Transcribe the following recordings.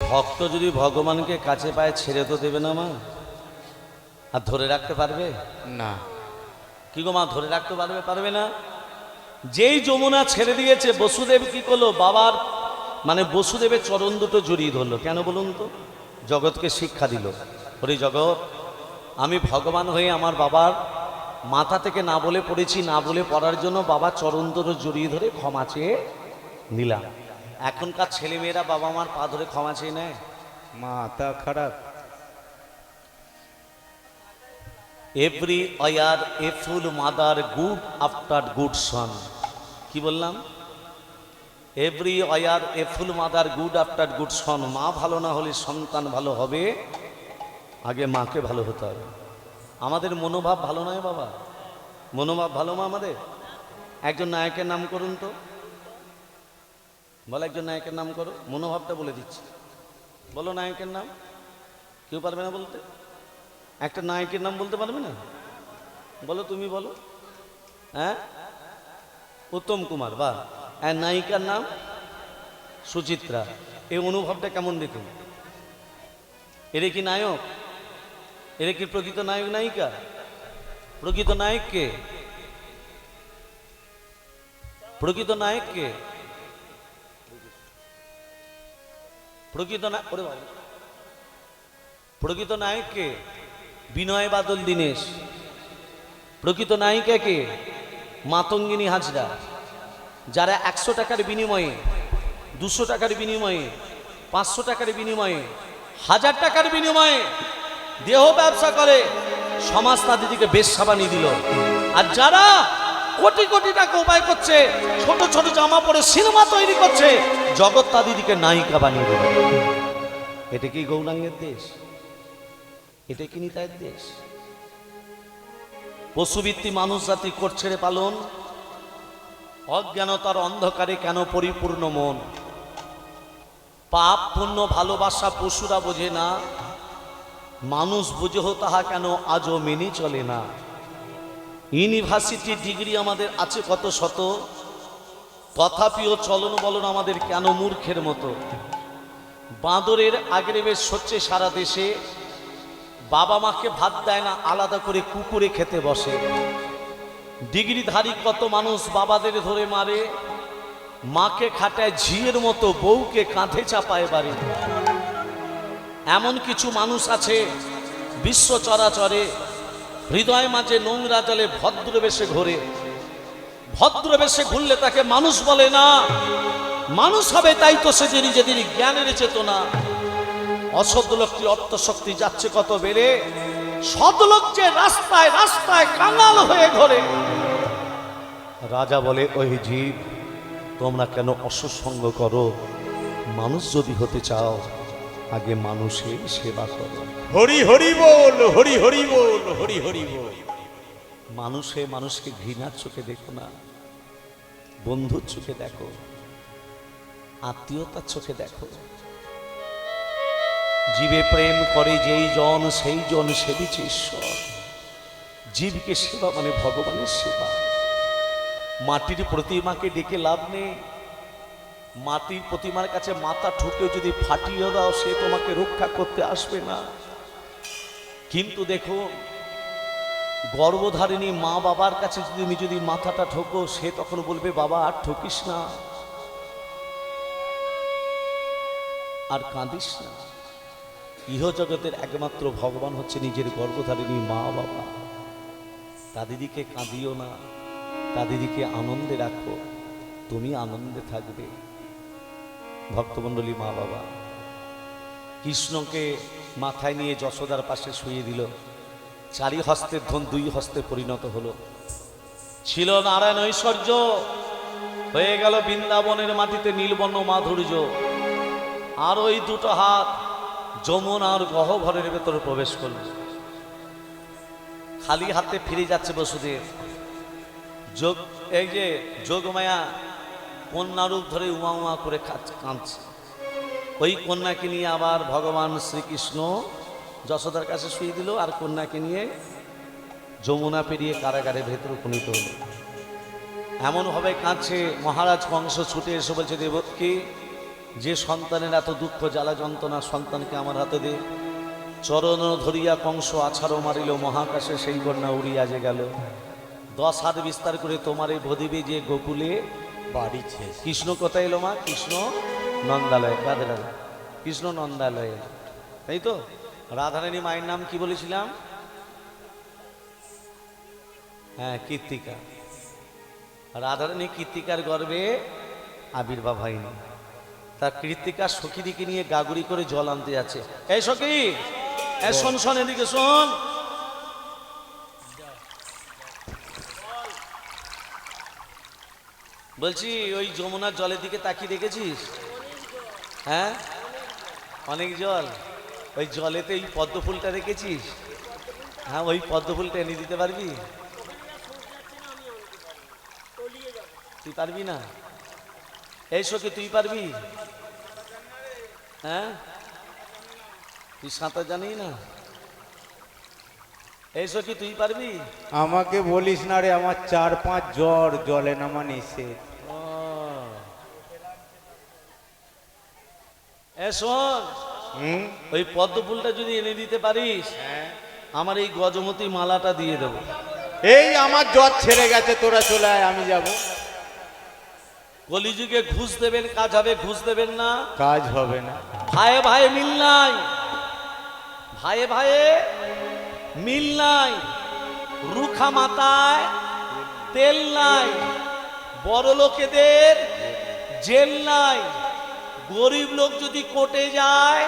ভক্ত যদি ভগবানকে কাছে পায় ছেড়ে তো দেবে না মা, আর ধরে রাখতে পারবে না। কি গো মা, ধরে রাখতে পারবে? পারবে না। যেই যমুনা ছেড়ে দিয়েছে, বসুদেব কি করলো? বাবার মানে বসুদেবের চরণ দুটো জড়িয়ে ধরলো। কেন বলুন তো? জগৎকে শিক্ষা দিল, ওরে জগৎ, আমি ভগবান হয়ে আমার বাবার মাথা থেকে না বলে পড়েছি, না বলে পড়ার জন্য বাবার চরণ দুটো জড়িয়ে ধরে ক্ষমা চেয়ে নিলাম। এখনকার ছেলেমেয়েরা বাবা মার পা ধরে ক্ষমা চেয়ে নেয়? মাথা খারাপ। এভরি ইয়ার এ ফুল মাদার গুড আফটার গুড সন। কি বললাম? এভরি ইয়ার এ ফুল মাদার গুড আফটার গুড সন। মা ভালো না হলে সন্তান ভালো হবে, আগে মাকে ভালো হতে হবে। আমাদের মনোভাব ভালো নয় বাবা, মনোভাব ভালো মা আমাদের। একজন নায়কের নাম করুন তো, বলো একজন নায়কের নাম করো, মনোভাবটা বলে দিচ্ছি। বলো নায়কের নাম। কেউ পারবে না বলতে? একটা নায়কের নাম বলতে পারবে না? বলো, তুমি বলো। হ্যাঁ, উত্তম কুমার। বা নায়িকার নাম সুচিত্রা। এই অনুভবটা কেমন দেখুন। এরা কি নায়ক? এরা কি প্রকৃত নায়ক নায়িকা? প্রকৃত নায়ক কে? প্রকৃত নায়ক কে? প্রকৃত না, ওরে বাবা, প্রকৃত নায়ক কে? বিনয় বাদল দীনেশ। প্রকৃত নায়িকা কে? মাতঙ্গিনী হাজরা। যারা 100 টাকার বিনিময়ে, 200 টাকার বিনিময়ে, 500 টাকার বিনিময়ে, 1000 টাকার বিনিময়ে দেহ ব্যবসা করে, সমাজ তাদেরকে বেশ্যা বানিয়ে দিল। আর যারা কোটি কোটি টাকা উপায় করছে, ছোট ছোট জামা পরে সিনেমা তৈরি করছে, জগৎ তাদেরকে নায়িকা বানিয়ে দিল। এটা কি গৌরাঙ্গের দেশ? এটা কি নিতাইয়ের দেশ? পশুবৃত্তি মানুষ জাতি করছে রে পালন। অজ্ঞানতার অন্ধকারে কেন পরিপূর্ণ মন। পাপ পুণ্য ভালোবাসা পশুরা বোঝে না, মানুষ বুঝেও তাহা কেন আজও মেনে চলে না। ইউনিভার্সিটি ডিগ্রি আমাদের আছে কত শত, তথাপিও চলন বলন আমাদের কেন মূর্খের মতো। বাঁদরের আগ্রেবেশ হচ্ছে সারা দেশে, বাবা মাকে ভাত দেয় না, আলাদা করে কুকুরে খেতে বসে। ডিগ্রিধারী কত মানুষ বাবাদের ধরে মারে, মাকে খাটায় ঝিয়ের মতো, বউকে কাঁধে চাপায় বাড়ি। এমন কিছু মানুষ আছে বিশ্ব চরাচরে, হৃদয় মাঝে নোংরা জলে ভদ্রবেশে ঘোরে। ভদ্রবেশে ঘুরলে তাকে মানুষ বলে না। মানুষ হবে তাই তো সে যে নিজেদের জ্ঞানের চেতনা। অসৎ লোকটি অর্থশক্তি যাচ্ছে কত বেড়ে, সদলোক যে রাস্তায় রাস্তায় কাঙাল হয়ে ঘোরে। রাজা বলে, ওই জীব তোমরা কেন অসৎসঙ্গ করো? মানুষ যদি হতে চাও আগে মানুষের সেবা করো। হরি হরি বল, হরি হরি বল, হরি হরি বল। মানুষে মানুষকে ঘৃণার চোখে দেখো না, বন্ধুর চোখে দেখো, আত্মীয়তার চোখে দেখো। জীবে প্রেম করে যেই জন, সেই জন সেবিছে ঈশ্বর। জীবকে সেবা মানে ভগবানের সেবা। মাটির প্রতিমাকে ডেকে লাভ নেই। মাটির প্রতিমার কাছে মাথা ঠুকে যদি ফাটিয়ে দাও, সে তোমাকে রক্ষা করতে আসবে না। কিন্তু দেখো, গর্ভধারিণী মা বাবার কাছে যদি মাথাটা ঠোকো, সে তখন বলবে, বাবা আর ঠকিস না, আর কাঁদিস না। ইহজগতের একমাত্র ভগবান হচ্ছে নিজের গর্ভধারিণী মা বাবা। তাদেরকে কাঁদিও না, তাদেরকে আনন্দে রাখো, তুমি আনন্দে থাকবে। ভক্তমণ্ডলী, মা বাবা কৃষ্ণকে মাথায় নিয়ে যশোদার পাশে শুয়ে দিল। 4 হস্তের ধন 2 হস্তে পরিণত হলো। ছিল নারায়ণ ঐশ্বর্য, হয়ে গেল বৃন্দাবনের মাটিতে নীলবর্ণ মাধুর্য। আর ওই 2টো হাত যমুনার গহ্বরের ভেতরে প্রবেশ করল। খালি হাতে ফিরে যাচ্ছে বসুদেব। এই যে যোগমায়া কন্যারূপ ধরে উমা উমা করে কাঁদছে। ওই কন্যাকে নিয়ে আবার ভগবান শ্রীকৃষ্ণ যশোদার কাছে শুয়ে দিল, আর কন্যাকে নিয়ে যমুনা পেরিয়ে কারাগারের ভেতরে উপনীত হল। এমনভাবে কাঁদছে, মহারাজ কংস ছুটে এসে বলছে, দেবকী যে সন্তানের এত দুঃখ জ্বালা যন্ত্রণা, সন্তানকে আমার হাতে দে। চরণ ধরিয়া কংস আছাড়ো মারিল, মহাকাশে সেই কন্যা উড়িয়া যে গেল। 10 হাত বিস্তার করে তোমার এই ভদিবে যে গোকুলে বাড়িছে। কৃষ্ণ কোথায় এলো মা? কৃষ্ণ নন্দালয়। রাধে রাধে। কৃষ্ণ নন্দালয়ে, তাই তো? রাধারানী মায়ের নাম কি বলেছিলাম? হ্যাঁ, কীর্তিকা। রাধারানী কীর্তিকার গর্ভে আবির্ভাব হয়নি। তার কৃত্তিকা সখীদিকে নিয়ে গাগুড়ি করে জল আনতে যাচ্ছে। এই সখী, এই শোন শোন, এদিকে শোন। বলছি ওই যমুনার জলের দিকে তাকিয়ে দেখেছিস? হ্যাঁ, অনেক জল। ওই জলেতে এই পদ্ম ফুলটা রেখেছিস? হ্যাঁ, ওই পদ্ম ফুলটা এনে দিতে পারবি? তুই পারবি না? এই সখী, তুই পারবি? হ্যাঁ, তুই সাঁতার জানি না? এই সখী, তুই পারবি? আমাকে বলিস না রে, আমার 4-5 জ্বর, জলে নামা নিষেধ। শোন, হুম, ওই পদ্ম ফুলটা যদি এনে দিতে পারিস, আমার এই গজমতি মালাটা দিয়ে দেবো। এই আমার জ্বর ছেড়ে গেছে, তোরা চলে আয়, আমি যাব। কলিযুগে ঘুষ দেবেন, কাজ হবে। ঘুষ দেবেন না, কাজ হবে না। ভাইয়ে ভাইয়ে মিল নাই, ভাইয়ে ভাইয়ে মিল নাই। রুখা মাথায় তেল নাই, বড় লোকেদের জেল নাই। গরিব লোক যদি কোর্টে যায়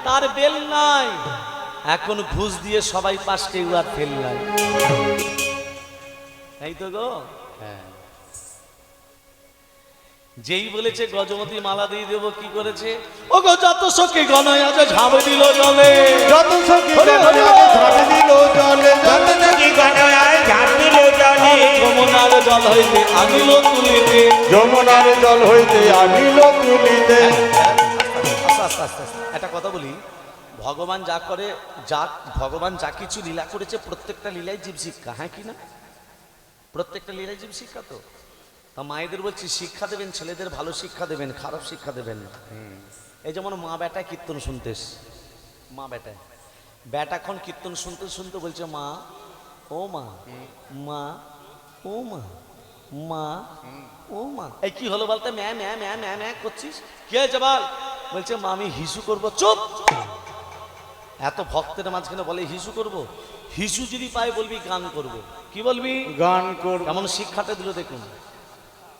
তার বেল নাই। এখন ঘুষ দিয়ে সবাই পাশ, কেউ আর ফেল নাই। তাই তো গো। হ্যাঁ, যেই বলেছে গজমতি মালা দিয়ে দেবো, কি করেছে? ও গো, যত সখী গণয় আজ ঝাঁপে দিল জলে, যত সখী হরি হরি গণয় ঝাঁপ দিল জলে, যত সখী গণয় ঝাঁপ দিল জলে। যমুনার জল হইতে আনিল তুলিতে। যমুনার জল হইতে আনিল তুলিতে। আস্তে আস্তে আস্তে আস্তে একটা কথা বলি। ভগবান যা করে, ভগবান যা কিছু লীলা করেছে, প্রত্যেকটা লীলাই জীব শিক্ষা। হ্যাঁ কি না? প্রত্যেকটা লীলাই জীব শিক্ষা। তো তা মায়েদের বলছি, শিক্ষা দেবেন, ছেলেদের ভালো শিক্ষা দেবেন, খারাপ শিক্ষা দেবেন না। এই যেমন মা বেটা কীর্তন শুনতেস, মা বেটাক্ষণ কীর্তন শুনতে শুনতে বলছে, মা ও মা, মা ও মা, মা ও মা। এই কি হলো বলতে? ম্যা ম্যা ম্যা ম্যা ম্যা করছিস, কি হয়েছে বল? বলছে, মা আমি হিসু করবো। চুপ! এত ভক্তের মাঝখানে বলে হিসু করব? হিসু যদি পাই বলবি গান করব। কি বলবি? গান করব। এমন শিক্ষাটা দিল দেখুন,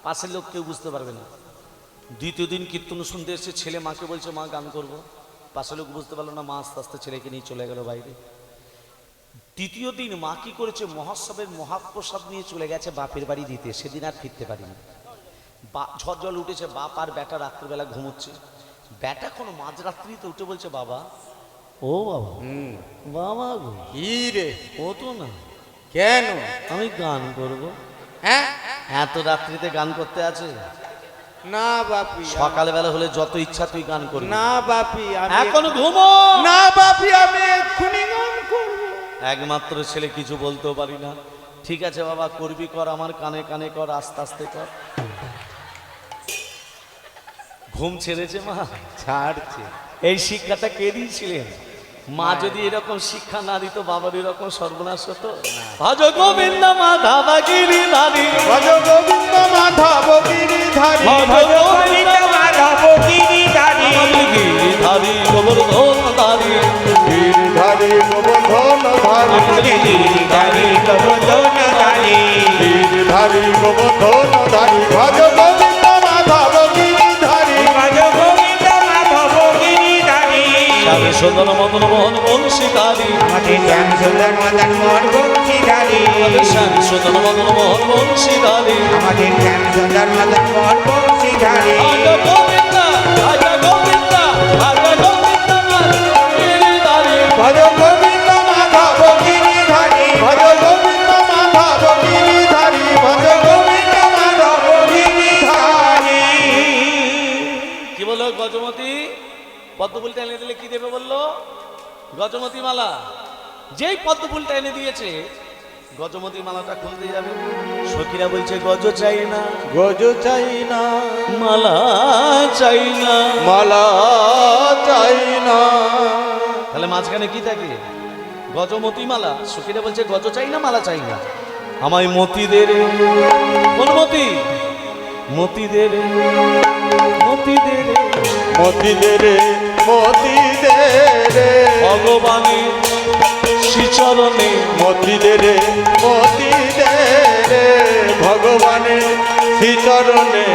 পাশের লোক কেউ বুঝতে পারবে না। দ্বিতীয় দিন কীর্তন শুনতে এসে ছেলে মাকে বলছে, মা গান করব। পাশের লোক বুঝতে পারলো না, মা আস্তে আস্তে ছেলেকে নিয়ে চলে গেল বাইরে। তৃতীয় দিন মা কি করেছে? মহোৎসবের মহাপ্রসাদ নিয়ে চলে গেছে বাপের বাড়ি দিতে। সেদিন আর ফিরতে পারিনি। ঝড় জল উঠেছে, বাপ আর বেটা রাত্রিবেলা ঘুমোচ্ছে। বেটা কোনো মাঝরাত্রিতে উঠে বলছে, বাবা ও বাবা, বাবা গো, কি রে? ও তো না, কেন? আমি গান করব। হ্যাঁ, এত রাত্রিতে গান করতে আছে? না বাপি, সকালবেলা হলে যত ইচ্ছা তুই গান করবি। না বাপি, আমি এখন ঘুমো না বাপি, আমি এক্ষুনি গান করব। একমাত্র ছেলে, কিছু বলতেও পারি না। ঠিক আছে বাবা, করবি কর, আমার কানে কানে কর, আস্তে আস্তে কর। ঘুম ছেড়েছে মা, ছাড়ছে। এই শিক্ষাটা কে দিয়েছিলেন? মা যদি এরকম শিক্ষা না দিত, বাবার এরকম সর্বনাশ হতো। ভজ গোবিন্দ মাধব গিরিধারী, ভজ গোবিন্দ মাধব গিরিধারী, ভজ গোবিন্দ মাধব গিরিধারী, গিরিধারী গোবর্ধনধারী, গিরিধারী গোবর্ধনধারী, গিরিধারী গোবর্ধনধারী, গিরিধারী গোবর্ধনধারী, ভজ গোবিন্দ মাধব গিরিধারী, ভজ গোবিন্দ মাধব গিরিধারী। শ্যাম সুন্দর মদন মোহন বংশীধারী, শ্যাম সুন্দর মদন মোহন বংশীধারী, শ্যাম সুন্দর মদন মোহন বংশীধারী, আমাদের শ্যাম সুন্দর মদন মোহন বংশীধারী। ভজ গোবিন্দ, ভজ গোবিন্দ, ভজ গোবিন্দ গিরিধারী, ভজ গোবিন্দ মাধব গিরিধারী, ভজ গোবিন্দ মাধব গিরিধারী, ভজ গোবিন্দ মাধব গিরিধারী। কি বললো গজমতি? পদ্মফুলটা এনে দিলে কি দেবে বললো? গজমতি মালা। যেই পদ্মফুলটা এনে দিয়েছে, গজমতি মালাটা খুলতে যাবে, সখীরা বলছে গজ চাই না, গজ চাই না, মালা চাই না। মালা চাই না। তাহলে মাঝখানে কি থাকে? গজমতি মালা। সখীরা বলছে গজ চাই না, মালা চাই না, আমায় মতি দে রে। কোন মতি? মতি দে রে, মতি দে রে, মতি দে রে, মতি দে রে, ভগবানের শ্রীচরণে মতি দে রে, মতি দে রে, ভগবানের শ্রীচরণে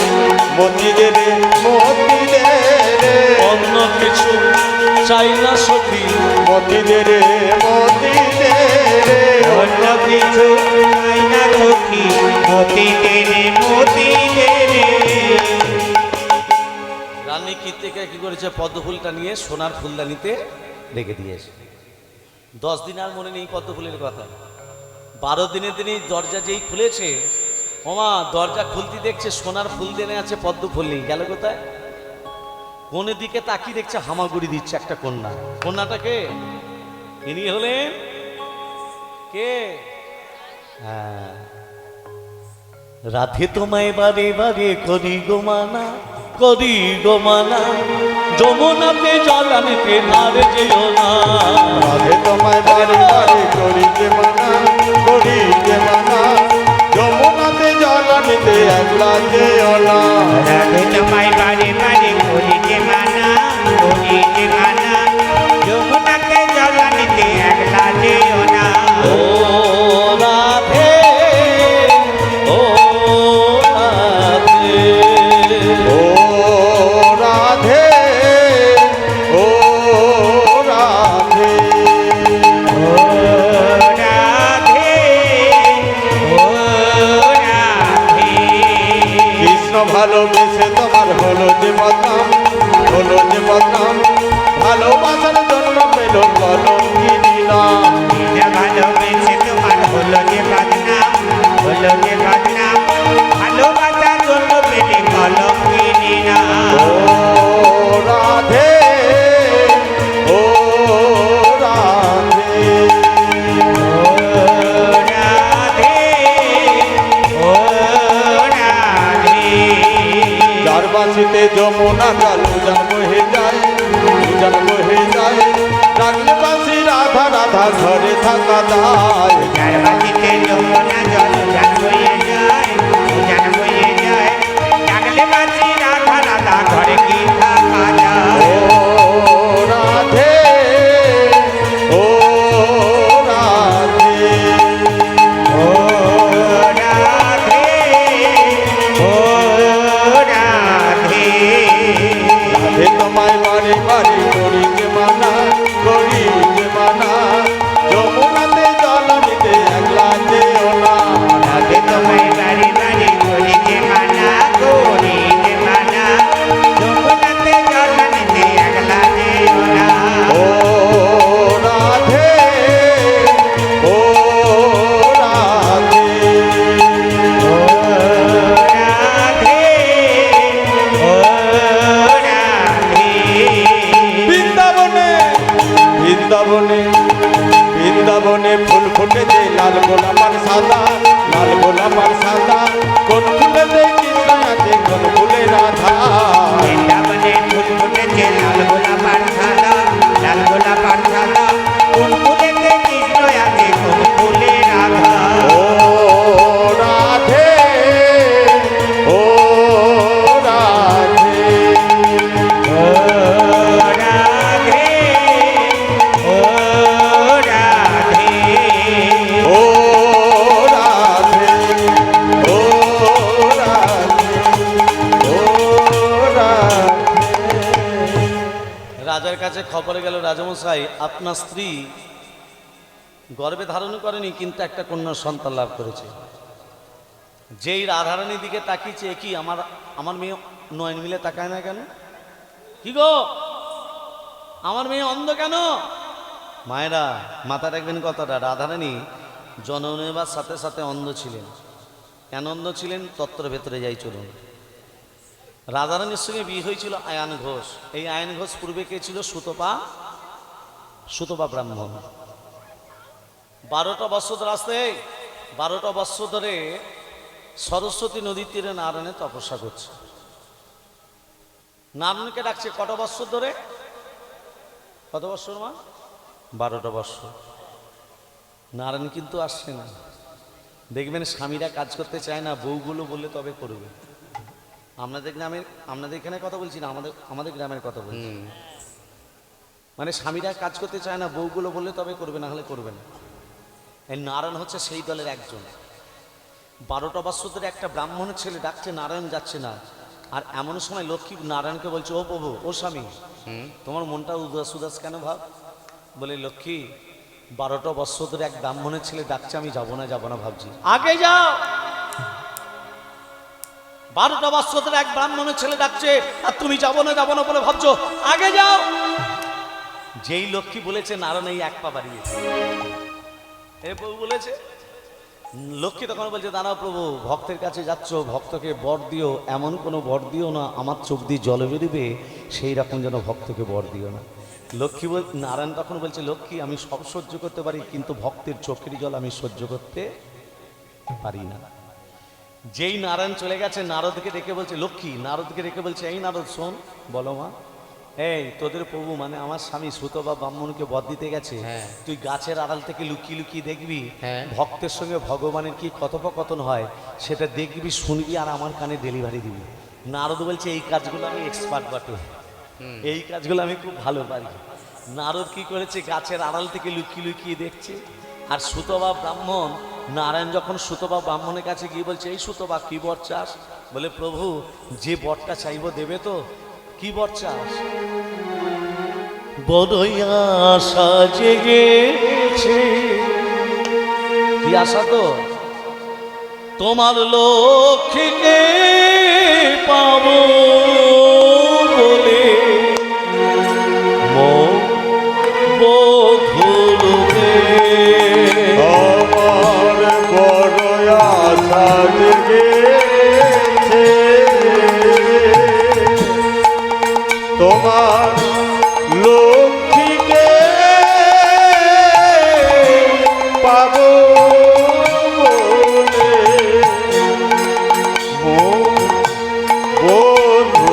মতি দে রে, মতি দে রে, অন্য কিছু চাই না সখী, মতি দে রে, মতি দে রে, অন্য কিছু চাই না সখী, মতি দে রে, মতি দে রে। রানী কীর্তিকা কি করেছে? পদ্ম ফুলটা নিয়ে সোনার ফুলদানিতে রেখে দিয়েছে। 10 দিন আর মনে নেই পদ্ম ফুলের কথা। 12 দিনে দিনই দরজা যেই খুলেছে, ওমা দরজা খুলতে দেখছে সোনার ফুল দেনে আছে, পদ্ম ফুল নেই। গেল কোথায়? কোন দিকে তাকিয়ে দেখছে হামাগুড়ি দিচ্ছে একটা কন্যা। কন্যাটা কে? ইনি হলেন কে? হ্যাঁ, রাধে তোমায় বারে বারে করি গো মানা, করি গো মানা, যমুনাতে জল আনতে আর যেও না। রাধে তোমায় বারে বারে করি যে মানা, করি যে মানা, যমুনাতে জল আনিতে একলা যেও না। রাধে তোমায় বারে বারে করি যে মানা, করি যে মানা, যমুনাতে জল আনিতে একলা যেও না। ও রাধে, ও রাধে, ও রাধে, ও রাধে, ও রাধে, ও রাধে। কৃষ্ণ ভালোবেসে তোমার হলো যে বদনাম, হলো যে বদনাম, ভালোবাসার জন্য পেল কলঙ্কিনী নাম। বিনা ভালোবেসে তোমার হলো যে বদনাম, হলো যে বদনাম, ভালোবাসার জন্য পেলে কলঙ্কিনী নাম। ও রাধে, ও রাধে, ও রাধে, ও রাধে। যার বাঁশিতে যমুনা কালু জন্ম হয়ে যায়, জন্ম হয়ে যায়, ডাকলে বাঁশি রাধা রাধা ঘরে থাকা দায়। যার বাঁশিতে যমুনা জল উজান বয়ে যায়, উজান বয়ে যায়, ডাকলে বাঁশি রাধা রাধা ঘরে কি থাকা যায়। ও রাধে, ও রাধে, ও রাধে, ও রাধে। রাধে তোমায় বারে বারে করি যে মানা, করি যে মানা, যমুনাতে জল নিতে একলা যেও না। রাধে তোমায় বারে বারে করি যে মানা, করি যে মানা, যমুনাতে জল আনিতে একলা যেও না। ও রাধে, ও রাধে, ও রাধে, ও রাধে। বৃন্দাবনে, বৃন্দাবনে, বৃন্দাবনে ফুল ফুটেছে লাল গোলাপ আর সাদা, লাল গোলাপ আর সাদা, কোন ফুলেতে কৃষ্ণ আছে, কোন ফুলে রাধা। বৃন্দাবনে ফুল ফুটেছে লাল গোলাপ আর সাদা, লাল গোলাপ আর সাদা, কোন ফুলেতে কৃষ্ণ আছে, কোন ফুলে রাধা। ও রাধে, ও রাধে, ও রাধে, ও রাধে। ও রাধে, ও রাধে, ও রাধে। রাজার কাছে খবরে গেল, রাজামশাই আপনার স্ত্রী গর্ভে ধারণ করেনি, কিন্তু একটা কন্যা সন্তান লাভ করেছে। যেই রাধারানীর দিকে তাকিয়েছে, কি আমার মেয়ে নয়ন মিলে তাকায় না কেন? কি গো, আমার মেয়ে অন্ধ কেন? মায়েরা মাথা রাখবেন কথাটা, রাধারানী জন্ম নেবার সাথে সাথে অন্ধ ছিলেন। কেন অন্ধ ছিলেন? তত্ত্বের ভেতরে যাই চলুন। রাধারানীর সঙ্গে বিয়ে হয়েছিল আয়ান ঘোষ। এই আয়ান ঘোষ পূর্বে কে ছিল? সুতপা, সুতপা ব্রাহ্মণ। 12টা বছর রাস্তায় 12টা বৎসর ধরে সরস্বতী নদীর তীরে নারায়ণে তপস্যা করছে। নারায়ণকে ডাকছে কটা বৎসর ধরে? কত বৎসর মা? 12টা বৎসর। নারায়ণ কিন্তু আসছে না। দেখবেন স্বামীরা কাজ করতে চায় না, বউগুলো বললে তবে করবে। আপনাদের গ্রামের, আপনাদের এখানে কথা বলছি না, আমাদের গ্রামের কথা বলছি। মানে স্বামীরা কাজ করতে চায় না, বউগুলো বললে তবে করবে, না হলে করবে না। এই নারায়ণ হচ্ছে সেই দলের একজন। 12টা বৎসর ধরে একটা ব্রাহ্মণের ছেলে ডাকছে, নারায়ণ যাচ্ছে না। আর এমন সময় লক্ষ্মী নারায়ণকে বলছে, ও প্রভু, ও স্বামী, তোমার মনটা উদাস উদাস কেন ভাব? বলে, লক্ষ্মী, 12টা বৎসর ধরে এক ব্রাহ্মণের ছেলে ডাকছে, আমি যাবো না ভাবছি। আগে যাও। 12টা বৎসর ধরে এক ব্রাহ্মণের ছেলে ডাকছে আর তুমি যাবো না বলে ভাবছো, আগে যাও। যেই লক্ষ্মী বলেছে, নারায়ণ এই এক পা বাড়িয়েছে। এ প্রভু বলেছে। লক্ষ্মী তখন বলছে, দাঁড়াও প্রভু, ভক্তের কাছে যাচ্ছ, ভক্তকে বর দিও, এমন কোনো বর দিও না আমার চোখ দিয়ে জল বেরিবে, সেই রকম যেন ভক্তকে বর দিও না। লক্ষ্মী নারায়ণ তখন বলছে, লক্ষ্মী, আমি সব সহ্য করতে পারি, কিন্তু ভক্তের চোখের জল আমি সহ্য করতে পারি না। যেই নারায়ণ চলে গেছে, নারদকে ডেকে বলছে, লক্ষ্মী নারদকে ডেকে বলছে, এই নারদ শোন। বলো মা। এই তোদের প্রভু মানে আমার স্বামী সুত বা ব্রাহ্মণকে বর দিতে গেছে, তুই গাছের আড়াল থেকে লুকিয়ে লুকিয়ে দেখবি ভক্তের সঙ্গে ভগবানের কি কথোপকথন হয়, সেটা দেখবি, শুনবি, আর আমার কানে ডেলিভারি দিবি। নারদ বলছে, এই কাজগুলো আমি এক্সপার্ট বটে, এই কাজগুলো আমি খুব ভালো পারি। নারদ কি করেছে, গাছের আড়াল থেকে লুকিয়ে লুকিয়ে দেখছে। আর সুতবা ব্রাহ্মণ, নারায়ণ যখন সুতবা ব্রাহ্মণের কাছে গিয়ে বলছে, এই সুতবা, কি বর চাস? বলে, প্রভু, যে বরটা চাইবো দেবে তো? কি বর চাস? বড়ই আশা জেগেছে। কি আশা? তো তোমার লক্ষ্মীকে পাবো বলে আমার বড় আশা জেগেছে, তোমার লক্ষ্মীকে পাবো বলে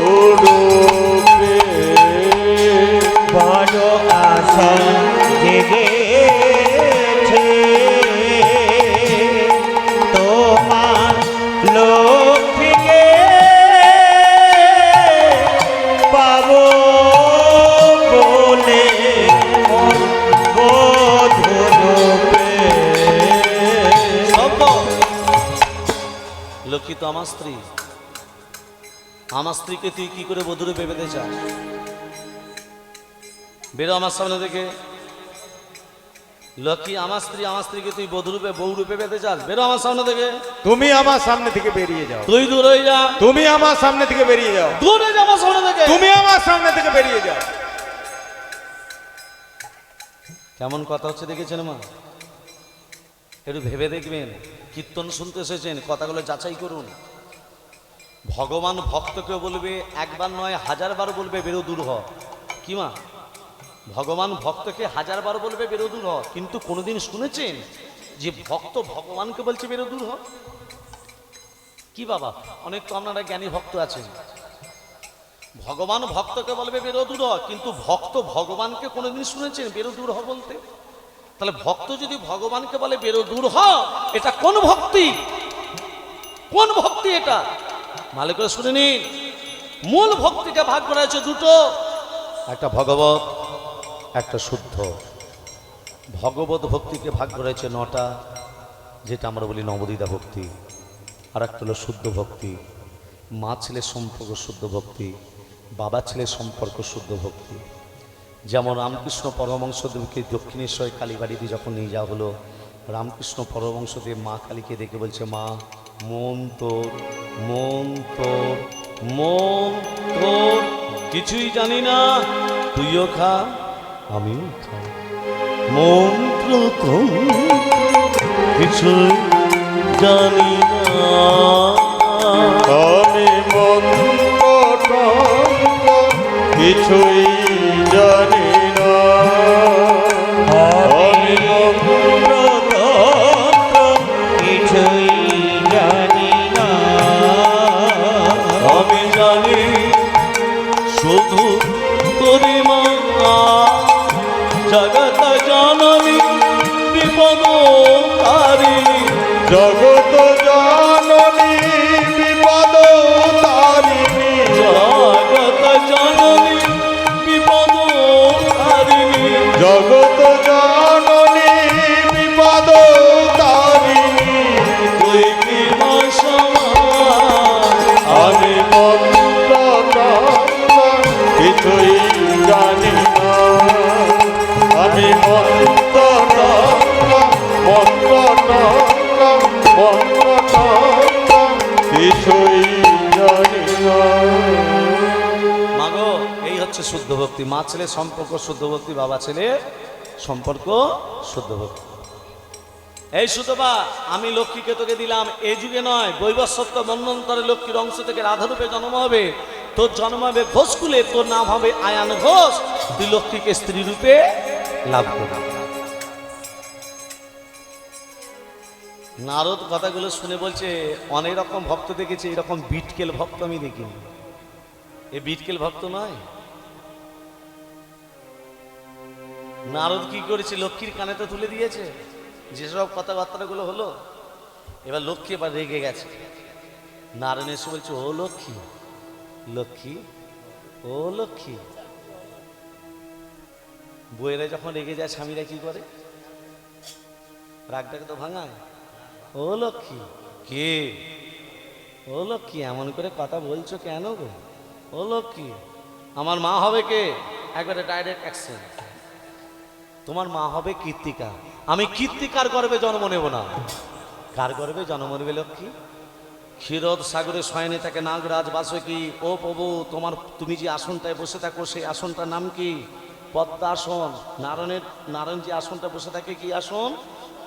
বন্ধুরূপে বড় আশা জেগেছে, তোমার লক্ষ্মীকে পাবো বলে বধূরূপে। লক্ষ্মী তো আমার স্ত্রী, আমার স্ত্রীকে তুই কি করে বধূরূপে পেতে চাস? বেরো আমার সামনে থেকে। লক্ষ্মী আমার স্ত্রী, আমার স্ত্রীকে তুই বধূরূপে বউরূপে পেতে চাস? বেরো আমার সামনে থেকে। তুমি আমার সামনে থেকে বেরিয়ে যাও। তুই দূর হয়ে যা। তুমি আমার সামনে থেকে বেরিয়ে যাও। দূর হয়ে যা আমার সামনে থেকে। তুমি আমার সামনে থেকে বেরিয়ে যাও। কেমন কথা হচ্ছে দেখেছেন মা? একটু ভেবে দেখবেন। কীর্তন শুনতে এসেছেন, কথাগুলো যাচাই করুন। ভগবান ভক্তকে বলবে, একবার নয় 1000 বার বলবে, বেরো দূর হ। কি মা? ভগবান ভক্তকে 1000 বার বলবে, বেরো দূর হ। কিন্তু কোনোদিন শুনেছেন যে ভক্ত ভগবানকে বলছে বেরো দূর হ? কি বাবা, অনেক তো আপনারা জ্ঞানী ভক্ত আছেন। ভগবান ভক্তকে বলবে বেরো দূর হ, কিন্তু ভক্ত ভগবানকে কোনোদিন শুনেছেন বেরো দূর হ বলতে? তাহলে ভক্ত যদি ভগবানকে বলে বেরো দূর হ, এটা কোন ভক্তি? কোন ভক্তি এটা? ভালো করে শুনে নিন। মূল ভক্তিকে ভাগ করা হয়েছে দুটো, একটা ভগবত, একটা শুদ্ধ। ভগবত ভক্তিকে ভাগ করা হয়েছে 9টা, যেটা আমরা বলি নবদ্বীতা ভক্তি। আর একটা হলো শুদ্ধ ভক্তি, মা ছেলের সম্পর্ক শুদ্ধ ভক্তি, বাবা ছেলের সম্পর্ক শুদ্ধ ভক্তি। যেমন রামকৃষ্ণ পরমহংসদেবকে দক্ষিণেশ্বর কালীবাড়িতে যখন নিয়ে যাওয়া হলো, রামকৃষ্ণ পরমহংসদেব মা কালীকে দেখে বলছে, মা, মন তোর, মন তোর, মন তোর, কিছুই জানি না, তুইও খা আমিও খা, মন্ত্র কিছুই জানি না, আমি মন্ত্র কিছুই জানি না, আমি মন্ত্র জগত জননী বিপদ তারিণী জগত জননী বিপদ তারিণী জগত জননী বিপদ তারিণী জগত জননী বিপদ তারিণী তুই কি মা সমান আমি মন্ত্র কিছুই জানি না আমি মন্ত্র কিছুই জানি না। মাগো এই হচ্ছে শুদ্ধ ভক্তি। মা ছেলে সম্পর্ক শুদ্ধ ভক্তি, বাবা ছেলে সম্পর্ক শুদ্ধ ভক্তি। এই সুতপা আমি লক্ষ্মীকে তোকে দিলাম, এই যুগে নয়, বৈবস্বত্ব মন্বন্তরে লক্ষ্মীর অংশ থেকে রাধারূপে জন্ম হবে। তোর জন্ম হবে ঘোষকুলে, তোর নাম হবে আয়ান ঘোষ। তুই লক্ষ্মীকে স্ত্রী রূপে লাভ করবি। নারদ কথাগুলো শুনে বলছে অনেক রকম ভক্ত দেখেছি, এরকম বিটকেল ভক্ত আমি দেখিনি। এ বিটকেল ভক্ত নয়। নারদ কি করেছে, লক্ষ্মীর কানে তো তুলে দিয়েছে যেসব কথাবার্তাগুলো হলো। এবার লক্ষ্মী এবার রেগে গেছে। নারায়ণ এসে বলছে, ও লক্ষ্মী, লক্ষ্মী, ও লক্ষ্মী। বইয়েরা যখন রেগে যায় স্বামীরা কি করে, রাগটাকে তো ভাঙায়। ও লক্ষ্মী, কে? ও লক্ষ্মী, এমন করে কথা বলছো কেন গো? ও লক্ষ্মী, আমার মা হবে কে? একবারে ডাইরেক্ট অ্যাকশন। তোমার মা হবে কীর্তিকা। আমি কীর্তিকার গর্ভে জন্ম নেব না। কার গর্ভে জন্ম নেবে লক্ষ্মী? ক্ষীরদ সাগরে শয়নে থাকে নাগরাজ বাসকি। ও প্রভু, তুমি যে আসনটায় বসে থাকো সেই আসনটার নাম কি? পদ্মাসন। নারায়ণ যে আসনটা বসে থাকে কি আসন?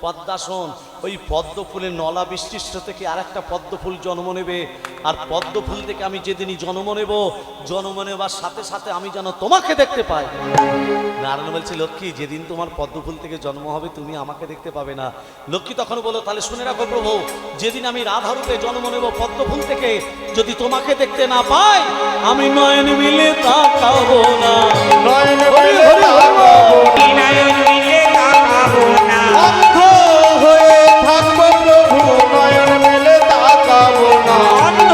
পদ্মাসন। ওই পদ্ম ফুলের নলা বিশিষ্ট থেকে আর একটা পদ্ম ফুল জন্ম নেবে। আর পদ্ম ফুল থেকে আমি যেদিনই জন্ম নেব, জন্ম নেবার সাথে সাথে আমি যেন তোমাকে দেখতে পাই। নারায়ণ বলছে, লক্ষ্মী, যেদিন তোমার পদ্ম ফুল থেকে জন্ম হবে তুমি আমাকে দেখতে পাবে না। লক্ষ্মী তখন বলো, তাহলে শুনে রাখো প্রভু, যেদিন আমি রাধারূপে জন্ম নেব পদ্ম ফুল থেকে, যদি তোমাকে দেখতে না পাই আমি নয়ন মিলে তাকাবো না। নয়ন মিলে তাকাবো না। নয়ন মিলে তাকাবো না। অন্ধ হয়ে থাকবো প্রভু, নয়ন মিলে তাকাবো না। অন্ধ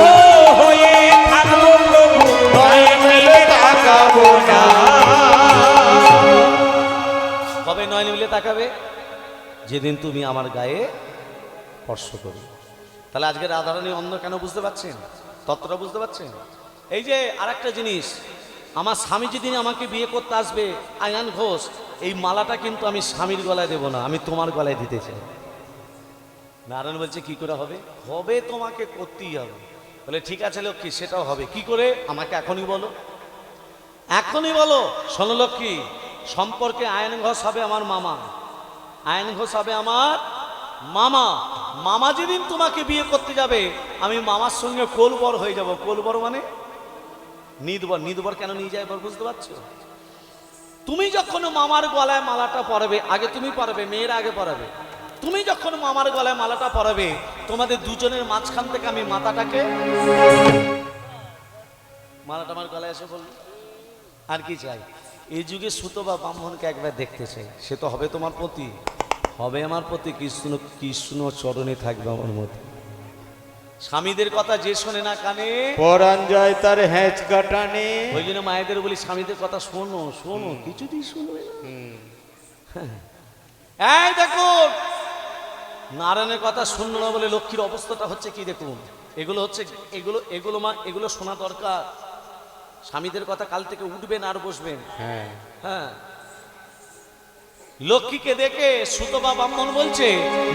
হয়ে থাকবো প্রভু, নয়ন মিলে তাকাবো না। কবে নয়ন মিলে তাকাবে? যেদিন তুমি আমার গায়ে স্পর্শ করবে। তাহলে আজকে রাধারানী অন্ধ কেন বুঝতে পারছেন? তত্ত্বটা বুঝতে পারছেন? এই যে আরেকটা জিনিস, আমার স্বামী যেদিন আমাকে বিয়ে করতে আসবে আয়ান ঘোষ, এই মালাটা কিন্তু আমি স্বামীর গলায় দেব না, আমি তোমার গলায় দিতে চাই। নারায়ণ বলছে, কি করে হবে? হবে, তোমাকে করতেই হবে। বলে ঠিক আছে লক্ষ্মী, সেটাও হবে। কি করে? আমাকে এখনই বলো, এখনই বলো। শোনো লক্ষ্মী, সম্পর্কে আয়ন ঘোষ হবে আমার মামা। আয়ন ঘোষ হবে আমার মামা। মামা যেদিন তোমাকে বিয়ে করতে যাবে আমি মামার সঙ্গে কোলবর হয়ে যাব। কোলবর মানে নিদবর। নিদবর কেন নিয়ে যায় এবার বুঝতে পারছো? তুমি যখন মামার গলায় মালাটা পরাবে, আগে তুমি পরাবে, মেয়েরা আগে পরাবে। তুমি যখন মামার গলায় মালাটা পরাবে, তোমাদের দুজনের মাঝখান থেকে আমি মাথাটাকে, মালাটা আমার গলায় এসে বলল, আর কি চাই? এই যুগে সুতো বা ব্রাহ্মণকে একবার দেখতে চাই। সে তো হবে তোমার প্রতি, হবে আমার প্রতি। কৃষ্ণ কৃষ্ণ চরণে থাকবে আমার মধ্যে। স্বামীদের কথা যে শোনে না কানে, পরাণ যায় তার হ্যাঁচ কাটানে। ওই জন্য মায়েদের বলি, স্বামীদের কথা শোনো, শোনো, কিছুতেই শুনবে না। এই দেখুন, নারায়ণের কথা শুনলো না বলে লক্ষ্মীর অবস্থাটা হচ্ছে কি দেখুন। এগুলো হচ্ছে, এগুলো মা, এগুলো শোনা দরকার। স্বামীদের কথা কাল থেকে উঠবেন আর বসবেন। হ্যাঁ, হ্যাঁ, লক্ষ্মীকে দেখে সুতপা ব্রাহ্মণ বলছে,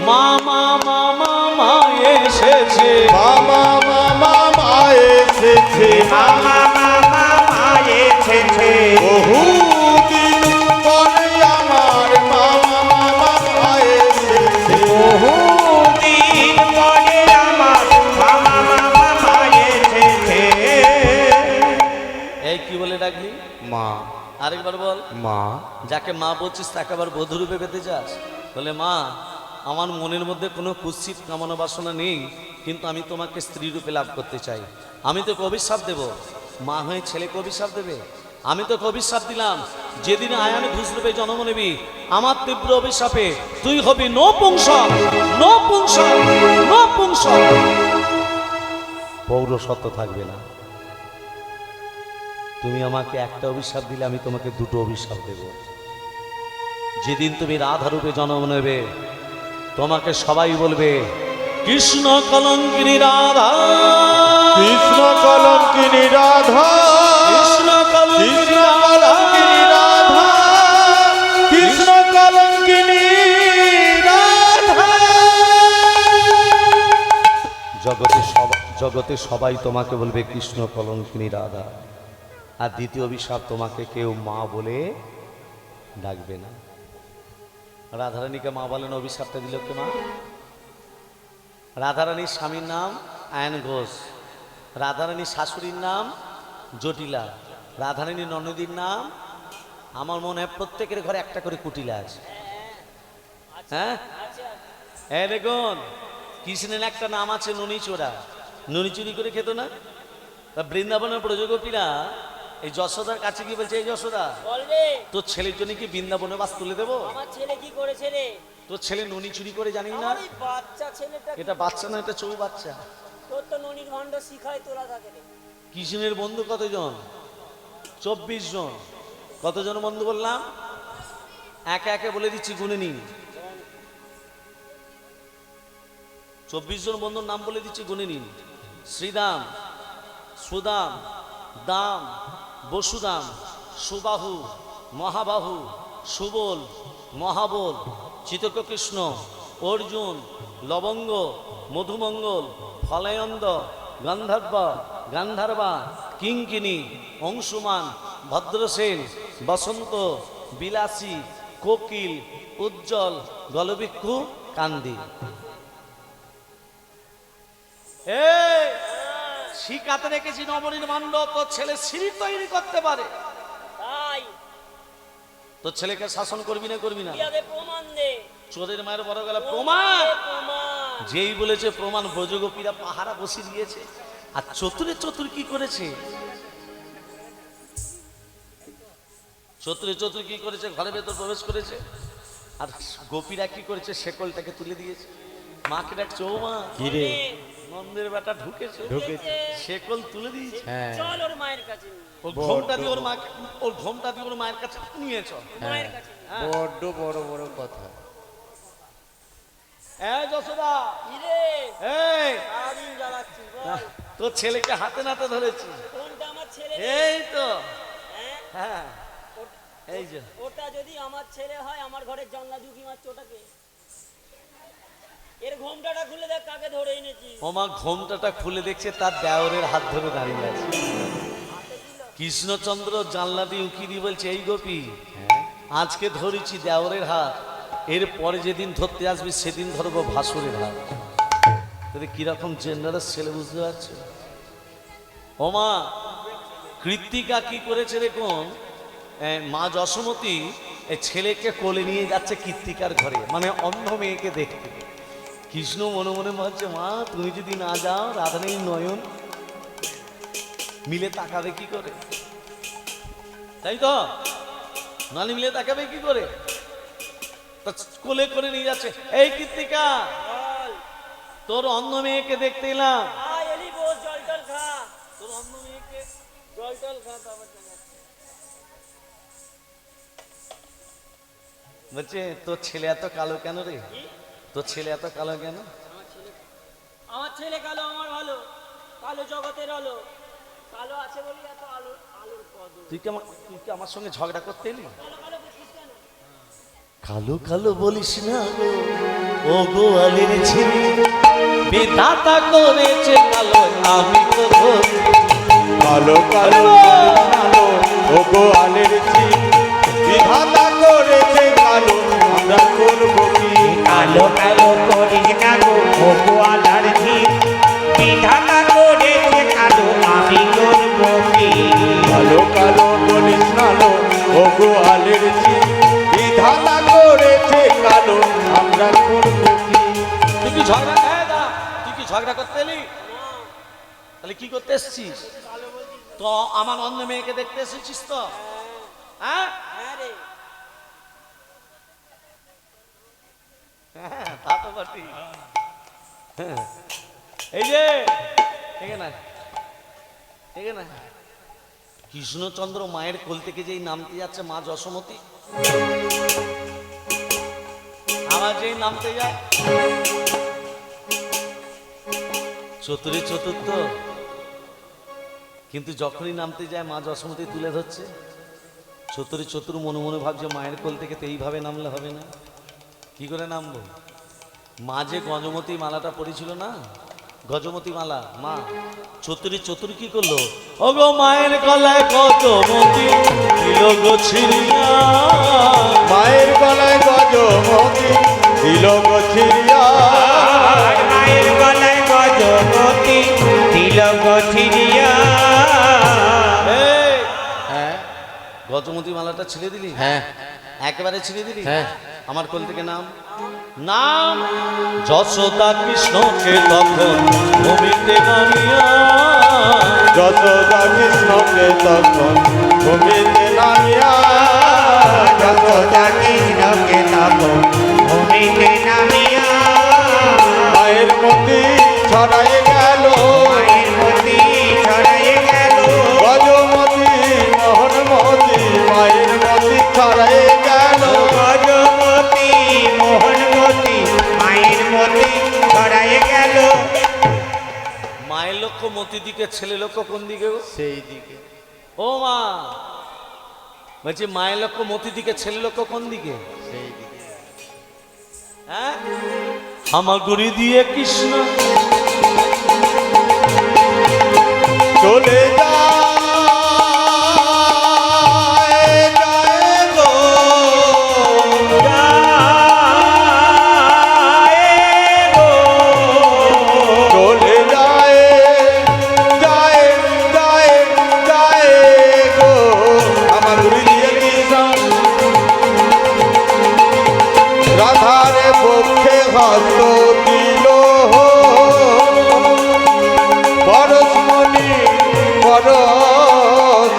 মা মা মা মা মা এসেছে, মামা মামা মা এসেছে, মামা মামা মা এসেছে। বহুদিন পরে আমার মামা মামা মা এসেছে। বহুদিন পরে আমার মামা মামা মা এসেছে। এই কি বলে ডাকলি? মা। আরেকবার বল। মা। যাকে মা বলছিস তাকে আবার বধূরূপে পেতে চাস? বলে, মা, আমার মনের মধ্যে কোনো কুৎসিত কামনা বাসনা নেই, কিন্তু আমি তোমাকে স্ত্রী রূপে লাভ করতে চাই। আমি তোকে অভিশাপ দেব। মা হয়ে ছেলেকে অভিশাপ দেবে? আমি তোকে অভিশাপ দিলাম যেদিন আয়ান ঘুষ রূপে জন্ম নেবি আমার তীব্র অভিশাপে তুই হবি নপুংসক, নপুংসক, নপুংসক। পৌরসত্ব থাকবে না। তুমি আমাকে একটা অভিশাপ দিলে আমি তোমাকে দুটো অভিশাপ দেব। যেদিন তুমি রাধা রূপে জন্ম নেবে তোমাকে সবাই বলবে কৃষ্ণ কলঙ্কিনী রাধা, কৃষ্ণ কলঙ্কিনী রাধা, কৃষ্ণ কলঙ্কিনী কলঙ্কিনী রাধা, কৃষ্ণ কলঙ্কিনী রাধা। জগতে সবাই তোমাকে বলবে কৃষ্ণ কলঙ্কিনী রাধা। আর দ্বিতীয় অভিশাপ, তোমাকে কেউ মা বলে ডাকবে না। রাধারানীকে মা বলেন, অভিশাপটা দিল কে? মা। রাধারানীর স্বামীর নাম আয়ন ঘোষ, রাধারানীর শাশুড়ির নাম জটিলা, রাধারানীর ননদীর নাম, আমার মনে হয় প্রত্যেকের ঘরে একটা করে কুটিলা আছে। হ্যাঁ, এই দেখুন কৃষ্ণের একটা নাম আছে ননিচোরা, ননি চুরি করে খেত না? তা বৃন্দাবনের ব্রজগোপীরা এই যশোদার কাছে কি বলছে, এই যশোদা তোর ছেলের জন্য কি বৃন্দাবনে বাস তুলে দেবো? আমার ছেলে কি করেছে রে? তোর ছেলে ননি চুরি করে জানি না? আমার এই বাচ্চা ছেলেটা এটা বাচ্চা না, এটা চৌ বাচ্চা। তোর তো ননির ভণ্ড শিখায় তোলা থাকে রে। কৃষ্ণের বন্ধু কতজন? 24 জন। কতজন বন্ধু বললাম? একে একে বলে দিচ্ছি, গুনে নিন। 24 জন বন্ধুর নাম বলে দিচ্ছি, গুনে নিন। শ্রীদাম, সুদাম, দাম, বসুদাম, সুবাহু, মহাবাহু, সুবল, মহাবল, চিতকৃষ্ণ, অর্জুন, লবঙ্গ, মধুমঙ্গল, ফলয়ন্দ, গন্ধর্ব, গান্ধার্বা, কিঙ্কিনী, অংশুমান, ভদ্রসেন, বসন্ত, বিলাসী, কোকিল, উজ্জ্বল, গলবিক্ষু, কান্দি। শিকাতে রেখেছি নবনীর মান্ড, তোর ছেলে সিঁড়ি তৈরি করতে পারে। তাই তোর ছেলেকে শাসন করবি না, করবি না? তুই আগে প্রমাণ দে। চোরের মায়ের বড় গেল প্রমাণ। প্রমাণ যেই বলেছে প্রমাণ, ব্রজগোপীরা পাহারা বসিয়ে দিয়েছে। আর চতুরে চতুর কি করেছে? চতুরে চতুর কি করেছে? ঘরের ভেতর প্রবেশ করেছে। আর গোপীরা কি করেছে? শেকলটাকে তুলে দিয়েছে। মাকে ডাকছে, ও মা, কিরে নন্দের বেটা ঢুকেছে, ঢুকেছে। শেকল তুলে দিয়েছে। হ্যাঁ, চল ওর মায়ের কাছে নিয়ে। ওর ঘোমটা দিয়ে ওর মাকে, ওর ঘোমটা দিয়ে ওর মায়ের কাছে নিয়ে চল। মায়ের কাছে নিয়ে। হ্যাঁ। বড্ড বড় বড় কথা। এই যশোদা, কি রে? এই সারাদিন জ্বালাচ্ছি বল। তোর ছেলেকে হাতে নাতে ধরেছি। কোনটা আমার ছেলে রে? এই তো, হ্যাঁ? হ্যাঁ, ওট- এই যে ওটা যদি আমার ছেলে হয়, আমার ঘরের জানলা ঝুঁকি মারছে ওটাকে। এর ঘোমটাটা খুলে দেখ কাকে ধরে এনেছি। ওমা ঘোমটাটা খুলে দেখছে তার দেওরের হাত ধরে দাঁড়িয়ে আছে। হাতে দিল। কৃষ্ণচন্দ্র জানলা দিয়ে উকি দিয়ে বলছে, এই গোপী, হ্যাঁ, আজকে ধরেছি দেওরের হাত, এর পরে যেদিন ধরতে আসবি সেদিন ধরবো ভাসুরের হাত। তাহলে কিরকম জেন্ডারের ছেলে, বুঝতে পারছো? ওমা কৃত্তিকা কি করেছে দেখুন, মা যশোমতী এই ছেলেকে কোলে নিয়ে যাচ্ছে কৃত্তিকার ঘরে, মানে অন্ধ মেয়েকে দেখতে। কৃষ্ণ মনে মনে ভাবছে, মা তুমি যদি না যাও রাধারানী নয়ন মিলে তাকাবে কি করে? তাই তো, নালি মিলে তাকাবে কি করে? তা কোলে করে নিয়ে যাচ্ছে। এই কৃত্তিকা, বল। তোর অন্ধ মেয়েকে দেখতে এলাম। আয় এলি বস, জল টল খা। তোর অন্য মেয়েকে জল টল খা, তারপর দেখাচ্ছি। বলছে, তোর ছেলে এত কালো কেন রে? কি? তোর ছেলে এত কালো কেন? আমার ছেলে কালো, আমার ভালো। কালো জগতের আলো। কালো আছে বলি এত আলো, আলোর কদর। তুই কি আমার সঙ্গে ঝগড়া করতে এলি? কালো কালো বলছিস কেন? কালো কালো বলিস না গো, ও গোয়ালের ছেলে, বিধাতা করেছে কালো, আমি তো ধরি। কালো কালো কালো ও গোয়ালের ছিল, বিধাতা করেছে কালো, আমরা করবো কি? কালো কালো করিস না গো ও গোয়ালার ঝিল, বিধাতা করেছে কালো, আমি করব কি? কালো কালো বলিস নালো ও গোয়ালের ছিল, বিধাতা করেছে কালো, আমরা করবো কি? তুই কি ঝগড়া, তুই কি ঝগড়া করতে এলি? তাহলে কি করতে এসছিস? কালো বলছিস? তো আমার অন্য মেয়েকে দেখতে এসেছিস তো? হ্যাঁ হ্যাঁ রে হ্যাঁ, তা তো বটেই। হ্যাঁ, এই যে এখানে এখানে কৃষ্ণচন্দ্র মায়ের কোল থেকে যেই নামতে যাচ্ছে মা যশোমতী, আবার যেই নামতে যায় চতুরে চতুর্থ, কিন্তু যখনই নামতে যায় মা যশোমতী তুলে ধরছে চতুরে চতুর, মনে মনে ভাবছে মায়ের কোল থেকে তো এইভাবে নামলে হবে না, কি করে নামবো? মা যে গজমতী মালাটা পড়েছিল না, গজমতী মালা, মা চতুরি চতুর কি করলো, ওগো মায়ের গলায় গজমতী দিল গো ছিড়িয়া, মায়ের গলায় গজমতি দিল গো ছিড়িয়া, আর মায়ের গলায় গজমতি দিল গো ছিড়িয়া। এই, হ্যাঁ গজমতী মালাটা ছিঁড়ে দিলি, হ্যাঁ একেবারে ছিঁড়ে দিলি, হ্যাঁ। আমার কোল থেকে নাম নাম যশোদা কৃষ্ণকে তখন ভূমিতে নামিয়া, যশোদা কৃষ্ণকে তখন ভূমিতে নামিয়া, যশোদা কৃষ্ণকে তখন ভূমিতে নামিয়া, মায়ের মতি ছড়াই গেল, মায়ের মতি ছড়াই গেল, গজমতি মোহনমতি মায়ের মতি ছড়াই গেল, গজমতি মোহনমতি মায়ের মতি ছড়াই গেল। মায়ের লক্ষ্য মতি দিকে, ছেলে লক্ষ্য কোন দিকে গো? সেই দিকে ও মা বলছি মায়ের লক্ষ্য মতি দিকে, ছেলে লক্ষ্য কোন দিকে? সেই দিকে হ্যাঁ, হামাগুড়ি দিয়ে কৃষ্ণ চলে যায় যায় গো, চলে যায় যায় যায় যায় গো, আমার গুরু দিয়ে কৃষ্ণ রাধার পক্ষে হস্ত দিল, পরশমণি পরশ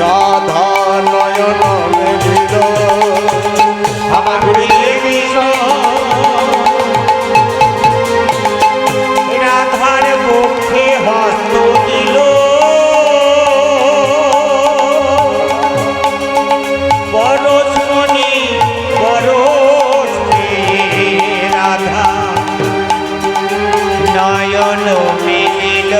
রাধা নয়ন মেলিল, আমার গুরু দিয়ে কৃষ্ণ রাধার পক্ষে হস্ত দিল, পরশমণি পরশ রাধা নয়ন মিলিল,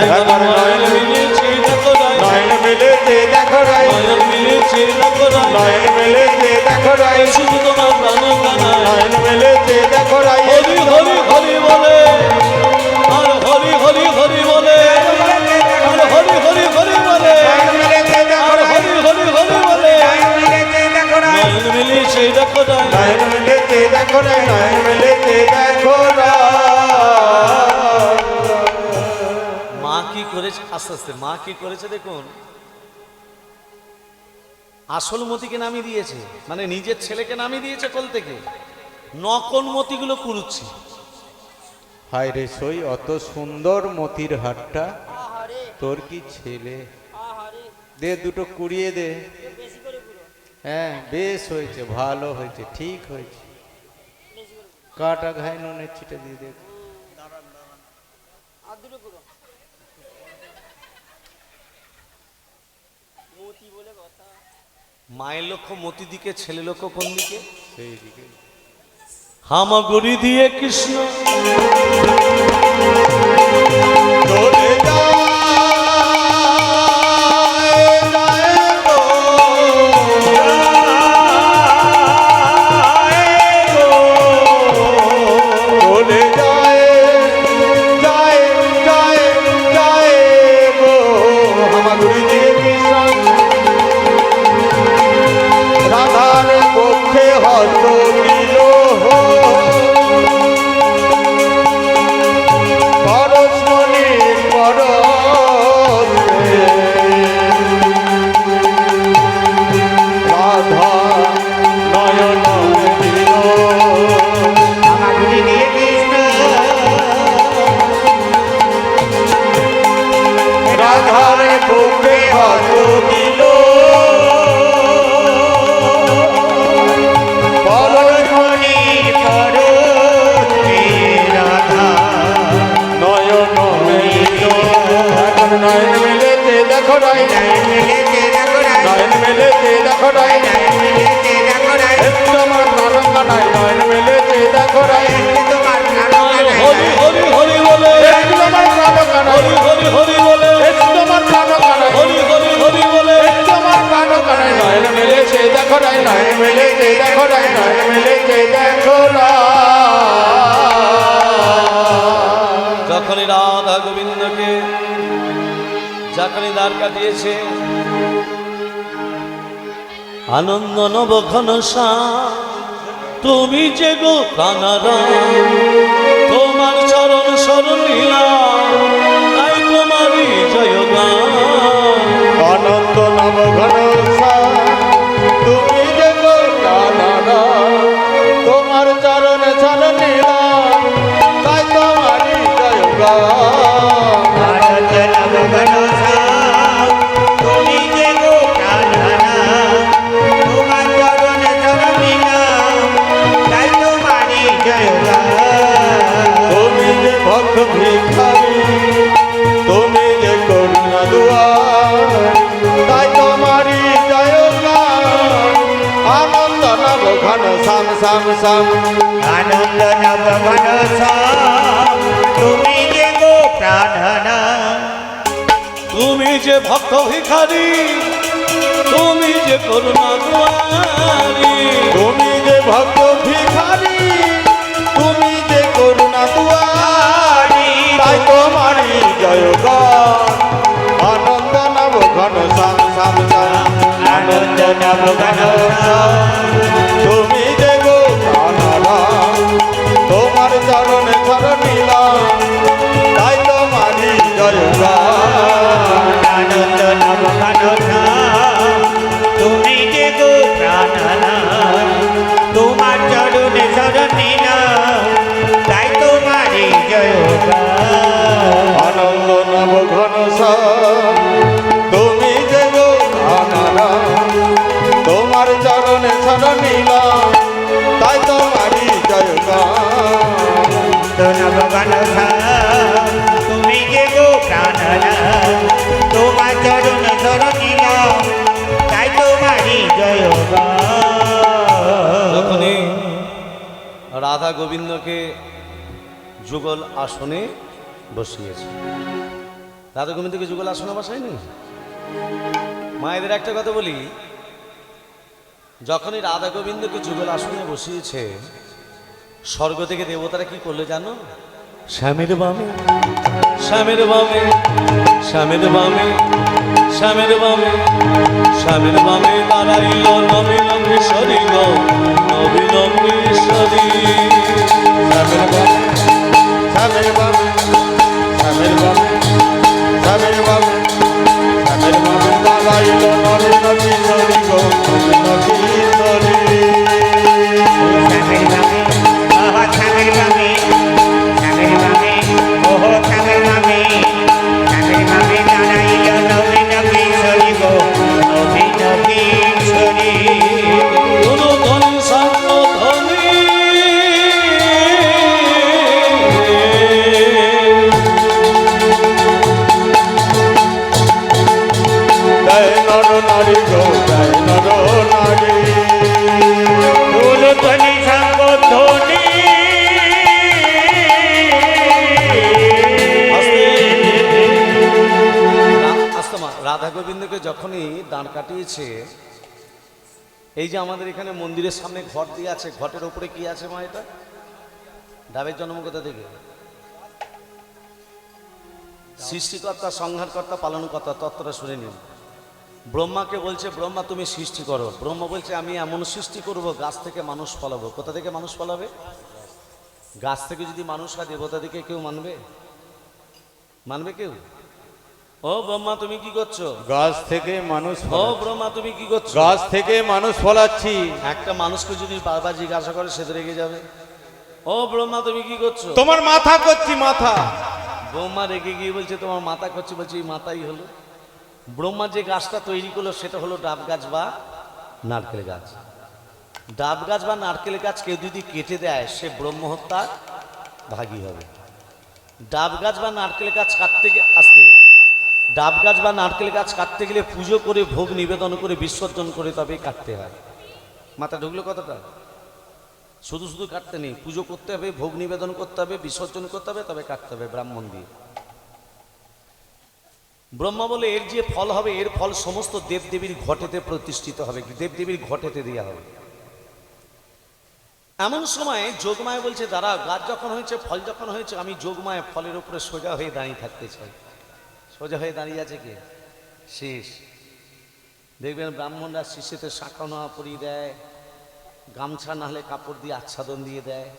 একবার নয়ন মিলেছে দেখো রায়, নয়ন মিলেছে দেখো রাই, নয়ন মিলেছে দেখো রায়, নয়ন মিলেছে দেখো রাই, শুধু তোমার প্রাণ কানায় নয়ন মিলেছে দেখো রাই, হরি হরি হরি বলে, আর হরি হরি হরি বলে, আর হরি হরি হরি বলে, নয়ন মিলেছে দেখো আর রাই, হরি হরি হরি বলে, নয়ন মিলেছে দেখো রাই, নয়ন মিলেছে দেখো রায়। নয়ন মিলেছে দেখো রাই, নয়ন মিলেছে দেখো রাই। মা কি করেছে, আস্তে আস্তে মা কি করেছে দেখুন, আসল মতিকে নামিয়ে দিয়েছে, মানে নিজের ছেলেকে নামিয়ে দিয়েছে কোল থেকে, নকল মতিগুলো কুড়ুচ্ছে। হায় রে সই অত সুন্দর মতির হাটটা, আহারে তোর কি ছেলে, আহারে দে দুটো কুড়িয়ে দে। বেশি করে পুরো হ্যাঁ বেশ হয়েছে, ভালো হয়েছে, ঠিক হয়েছে, বেশি করে কাটা ঘাই নুনের ছিটে দিয়ে দেখ। আর দুটো পুরো মতি বলে কথা মায়ের লক্ষ্য মতি দিকে, ছেলে লক্ষ্য কোন দিকে? সেই দিকে হামাগুড়ি দিয়ে কৃষ্ণ চলে যায় যায় গো, চলে যায় যায় যায় যায় গো, আমার গুরু দিয়ে কৃষ্ণ রাধার পক্ষে হস্ত দিল, পরশমণি দেখো রাই নয় মিলেছে দেখো রাই নয় মিলেছে দেখো যখনই রাধা গোবিন্দকে যখনই দ্বার কাটিয়েছে আনন্দ নব ঘনশ্যাম তুমি যে গো প্রাণারাম তোমার চরণ শরণ নিলাম তাই তোমারই জয়গান আনন্দ নব ঘন তুমি যে গো প্রাণারা তোমার চরণ চরণ নিলাম তাই তোমারই জয়গান আনন্দ নব ঘনশ্যাম তুমি যে গো প্রাণনাথ তোমার চরণ চরণ নিলাম তাই তোমারই জয়গান তুমি যে ভক্ত ভিখারি তুমি যে করুণা দুয়ার তাই তোমারই জয়গান আনন্দ নব ঘন শ্যাম শ্যাম শ্যাম আনন্দ নব ঘনশ্যাম তুমি যে গো প্রাণনাথ তুমি যে ভক্ত ভিখারি তুমি যে করুণা দুয়ারি তুমি যে ভক্ত ভিখারি তুমি যে করুণা দুয়ারি তাই তোমারই জয়গান আনন্দ নব ঘন শ্যাম শ্যাম শ্যাম আনন্দ নব ঘনশ্যাম তুমি যে গো প্রাণারাম তোমার চরণ চরণ নিলাম তাই তোমারই জয়গান আনন্দ নব ঘনশ্যাম তুমি যে গো প্রাণনাথ তোমার চরণে শরণ নিলাম তাই তোমারই জয়গান আনন্দ নব ঘন শ্যাম তুমি যে গো প্রাণারাম তোমার চরণে শরণ নিলাম তাই তোমারই জয়গান নব ঘনশ্যাম তুমি যে গো প্রাণনাথ তোমার চরণ শরণ নিলাম তাই তোমারই জয়গান যখনই রাধা গোবিন্দকে যুগল আসনে বসিয়েছে রাধা গোবিন্দকে যুগল আসনে বসায়নি মায়েদের একটা কথা বলি যখনই রাধা গোবিন্দকে যুগল আসনে বসিয়েছে স্বর্গ থেকে দেবতারা কি করলো জানো শ্যামের বামে শ্যামের বামে শ্যামের বামে শ্যামের বামে শ্যামের বামে দাঁড়াইল নবীন কিশোরী গো নবীন কিশোরী শ্যামের বামে শ্যামের বামে শ্যামের বামে শ্যামের বামে শ্যামের বামে দাঁড়াইল নরেন কিশোরী গো নরেন কিশোরী শ্যামের বামে আহা শ্যামের বামে শ্যামের বামে ওহো শ্যামের বামে শ্যামের বামে দাঁড়াইল নবীন কিশোরী গো নবীন কিশোরী কোনো ধন সঙ্গ ধনী জয় নর নারী গো জয় নর নারী ফুলতলি সঙ্গ ধ্বনি আস্তমা রাধা গোবিন্দকে যখনই দাঁড় কাটিয়েছে এই যে আমাদের এখানে মন্দিরের সামনে ঘট দিয়ে আছে ঘটের উপরে কি আছে মা এটা ডাবের জন্ম কোথা থেকে সৃষ্টিকর্তা সংহারকর্তা পালনকর্তা তত্ত্বটা শুনে নিন ব্রহ্মাকে বলছে ব্রহ্মা তুমি সৃষ্টি করো ব্রহ্মা বলছে আমি এমন সৃষ্টি করব গাছ থেকে মানুষ ফলাবো কোথা থেকে মানুষ ফলাবে গাছ থেকে যদি মানুষ হয় দেবতা দিকে কেউ মানবে মানবে কেউ ও ব্রহ্মা তুমি কি করছো গাছ থেকে মানুষ ও ফলাচ্ছি। ব্রহ্মা তুমি কি করছো গাছ থেকে মানুষ ফলাচ্ছি একটা মানুষকে যদি বারবার জিজ্ঞাসা করে সে তো রেগে যাবে ও ব্রহ্মা তুমি কি করছো তোমার মাথা করছি মাথা ব্রহ্মা রেগে গিয়ে বলছে তোমার মাথা করছে বলছে এই মাথাই হলো ব্রহ্মা যে গাছটা তৈরি করলো সেটা হলো ডাব গাছ বা নারকেল গাছ ডাব গাছ বা নারকেল গাছ কেউ যদি কেটে দেয় সে ব্রহ্ম হত্যা ভাগী হবে ডাব গাছ বা নারকেল গাছ কাটতে আসতে ডাব গাছ বা নারকেল গাছ কাটতে গেলে পুজো করে ভোগ নিবেদন করে বিসর্জন করে তবেই কাটতে হয় মাথা ঢুকলো কতটা শুধু শুধু কাটতে নেই পুজো করতে হবে ভোগ নিবেদন করতে হবে বিসর্জন করতে হবে তবে কাটতে হবে ব্রাহ্মণ দিয়ে ব্রহ্মা বলে এর যে ফল হবে এর ফল সমস্ত দেবদেবীর ঘটেতে প্রতিষ্ঠিত হবে, কি দেবদেবীর ঘটেতে দেওয়া হবে। এমন সময় যোগমায় বলছে দাঁড়া, গাছ যখন হয়েছে ফল যখন হয়েছে আমি যোগমায় ফলের উপরে সোজা হয়ে দাঁড়িয়ে থাকতে চাই। সোজা হয়ে দাঁড়িয়ে আছে কে? শেষ। দেখবেন ব্রাহ্মণরা শিষ্যতে শাঁখা নোয়া পরিয়ে দেয়, গামছা না হলে কাপড় দিয়ে আচ্ছাদন দিয়ে দেয়।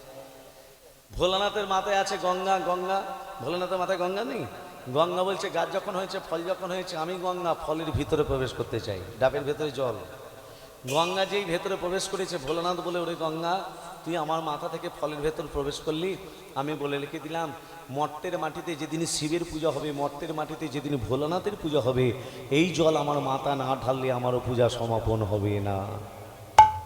ভোলানাথের মাথায় আছে গঙ্গা, গঙ্গা ভোলানাথের মাথায় গঙ্গা নেই। গঙ্গা বলছে গাছ যখন হয়েছে ফল যখন হয়েছে আমি গঙ্গা ফলের ভিতরে প্রবেশ করতে চাই, ডাবের ভেতরে জল। গঙ্গা যেই ভেতরে প্রবেশ করেছে ভোলানাথ বলে ওরে গঙ্গা তুই আমার মাথা থেকে ফলের ভেতর প্রবেশ করলি, আমি বলে লিখে দিলাম মর্তের মাটিতে যেদিন শিবের পূজা হবে, মর্তের মাটিতে যেদিন ভোলানাথের পূজা হবে, এই জল আমার মাথা না ঢাললে আমারও পূজা সমাপন হবে না।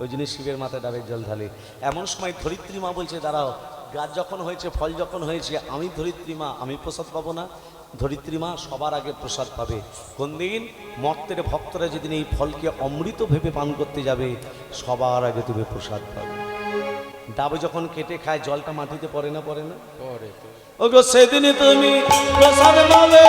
ওই জন্য শিবের মাথায় ডাবের জল ঢালে। এমন সময় ধরিত্রী মা বলছে দাঁড়াও, গাছ যখন হয়েছে ফল যখন হয়েছে আমি ধরিত্রী মা আমি প্রসাদ পাবো না? ধরিত্রী মা সবার আগে প্রসাদ পাবে। কোন দিন? মর্তের ভক্তরা যেদিন এই ফলকে অমৃত ভেবে পান করতে যাবে সবার আগে তুমি প্রসাদ পাবে। ডাবে যখন কেটে খায় জলটা মাটিতে পড়ে না, পড়ে না? ওগো সেদিন তুমি প্রসাদ পাবে,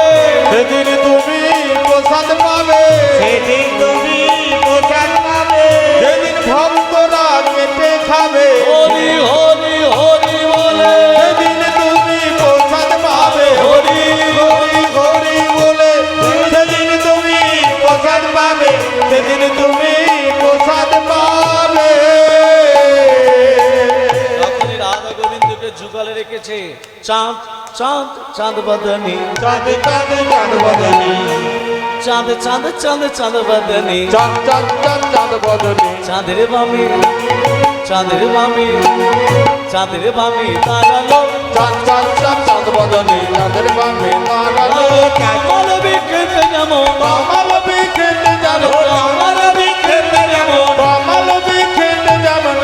সেদিন তুমি প্রসাদ পাবে, সেদিন তুমি প্রসাদ পাবে, যেদিন ভক্তরা কেটে খাবে, হরি হরি হরি বলে সেদিন তুমি প্রসাদ পাবে, হরি হরি হরি বলে সেদিন তুমি প্রসাদ পাবে, সেদিন তুমি প্রসাদ পাবে। তখনই রাধা গোবিন্দকে যুগলে রেখেছে চাঁদ চাঁদ চাঁদ বদনি, চাঁদ চাঁদ চাঁদ বদনি, চাঁদ চাঁদ চাঁদ চাঁদ বদনি, চাঁদ চাঁদ চাঁদ চাঁদ বদনি, চাঁদের বামে চাঁদের বামে চাঁদের বামে দাঁড়ালো, চাঁদ চাঁদ চাঁদ চাঁদ বদনি, চাঁদের বামে দাঁড়ালো। কামাল বিকেতে যেমন কমল বিখেতে জানো, কামাল বিকেতে যেমন কমল বিখেতে যেমন,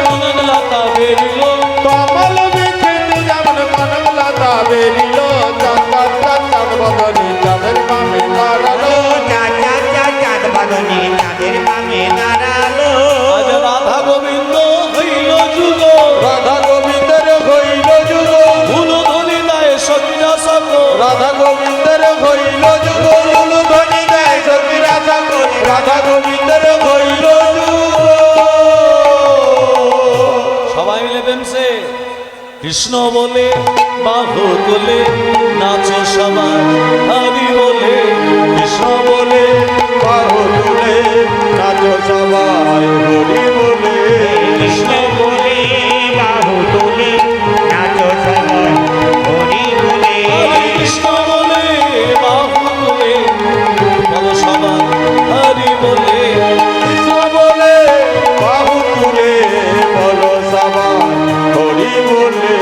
লতা বেরিলো, কমল বিখেতে যেমন কনকলতা বেরিল। চাঁদ চাঁদ চাঁদ চাঁদ বদনি, চাঁদের বামে দাঁড়ালো। চাঁদ চাঁদ চাঁদ চাঁদ বদনি চাঁদের বামে দাঁড়ালো। আজ রাধা গোবিন্দ হইল যুগ, রাধা গোবিন্দের হইল যুগ, ভুল ধ্বনি দেয় সখীরা সকল, রাধা গোবিন্দের হইল যুগ, লুলু ধ্বনি দেয় সখীরা সকল, রাধা গোবিন্দের হইল যুগ। সবাই মিলে বেমসে কৃষ্ণ বলে বাহু তোলে নাচো সবাই, হরি বলে কৃষ্ণ বলে বাহু তুলে নাচো সবাই, হরি বলে কৃষ্ণ বলে বাহু তুলে নাচো সবাই, হরি বলে হরে কৃষ্ণ বলে বাহু তোলে বলো সবাই হরি বলে। কৃষ্ণ বলে বাহু তুলে বলো সবাই, হরি বলে।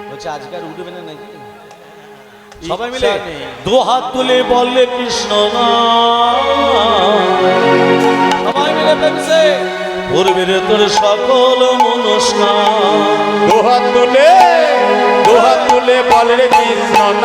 বলছে আজকাল উঠবে না নাকি? সবাই মিলে দু হাত তুলে বললে কৃষ্ণ নাম, সবাই মিলে বেমসে পূর্বের তোর সকল মনস্কার। দুহাত তুলে বলে কৃষ্ণ নাম।